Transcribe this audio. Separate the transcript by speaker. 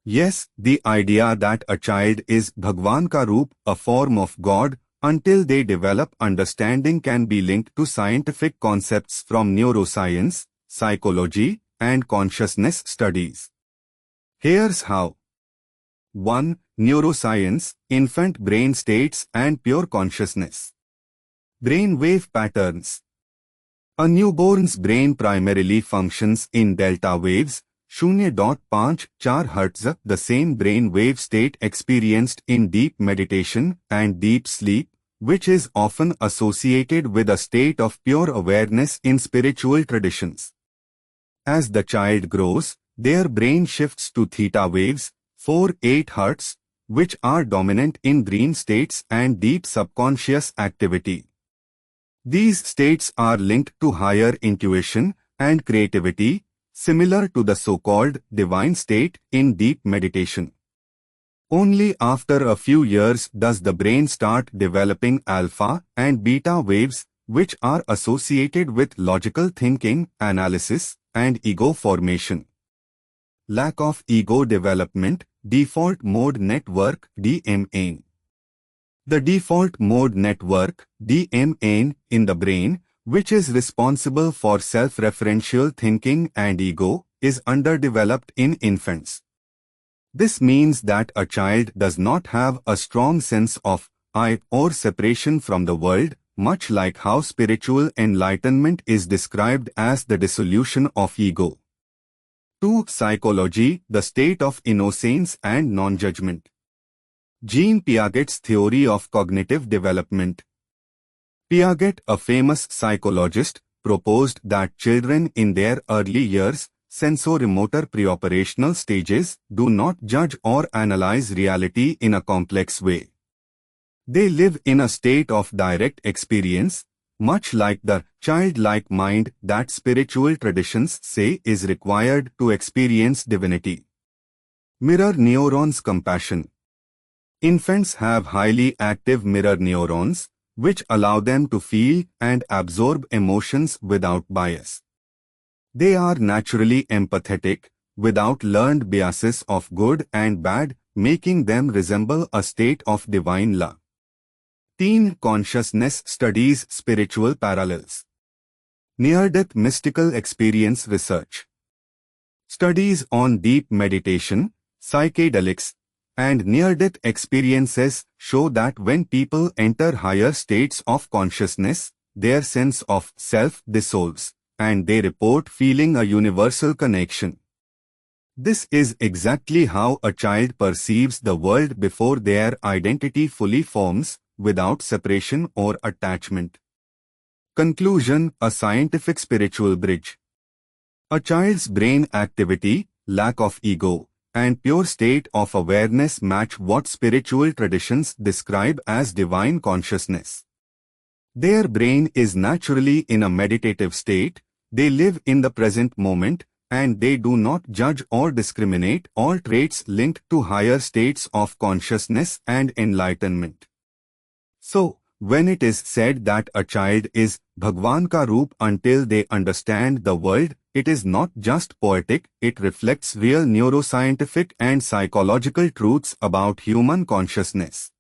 Speaker 1: Yes, the idea that a child is Bhagwan ka Roop, a form of God, until they develop understanding can be linked to scientific concepts from neuroscience, psychology, and consciousness studies. Here's how. 1. Neuroscience, infant brain states and pure consciousness. Brainwave patterns. A newborn's brain primarily functions in delta waves, 0.54 Hz, the same brain wave state experienced in deep meditation and deep sleep, which is often associated with a state of pure awareness in spiritual traditions. As the child grows, their brain shifts to theta waves, 4.8 Hz, which are dominant in dream states and deep subconscious activity. These states are linked to higher intuition and creativity, similar to the so-called divine state in deep meditation. Only after a few years does the brain start developing alpha and beta waves, which are associated with logical thinking, analysis, and ego formation. Lack of ego development, default mode network (DMN). The default mode network (DMN) in the brain, which is responsible for self-referential thinking and ego, is underdeveloped in infants. This means that a child does not have a strong sense of I or separation from the world, much like how spiritual enlightenment is described as the dissolution of ego. 2. Psychology, the state of innocence and non-judgment. Jean Piaget's theory of cognitive development. Piaget, a famous psychologist, proposed that children in their early years, sensorimotor preoperational stages, do not judge or analyze reality in a complex way. They live in a state of direct experience, much like the childlike mind that spiritual traditions say is required to experience divinity. Mirror neurons compassion. Infants have highly active mirror neurons, which allow them to feel and absorb emotions without bias. They are naturally empathetic, without learned biases of good and bad, making them resemble a state of divine love. Teen consciousness studies spiritual parallels. Near-death mystical experience research. Studies on deep meditation, psychedelics, and near-death experiences show that when people enter higher states of consciousness, their sense of self dissolves, and they report feeling a universal connection. This is exactly how a child perceives the world before their identity fully forms, without separation or attachment. Conclusion: a scientific spiritual bridge. A child's brain activity, lack of ego, and pure state of awareness match what spiritual traditions describe as divine consciousness. Their brain is naturally in a meditative state, they live in the present moment, and they do not judge or discriminate, all traits linked to higher states of consciousness and enlightenment. So, when it is said that a child is Bhagwan ka Roop until they understand the world, it is not just poetic, it reflects real neuroscientific and psychological truths about human consciousness.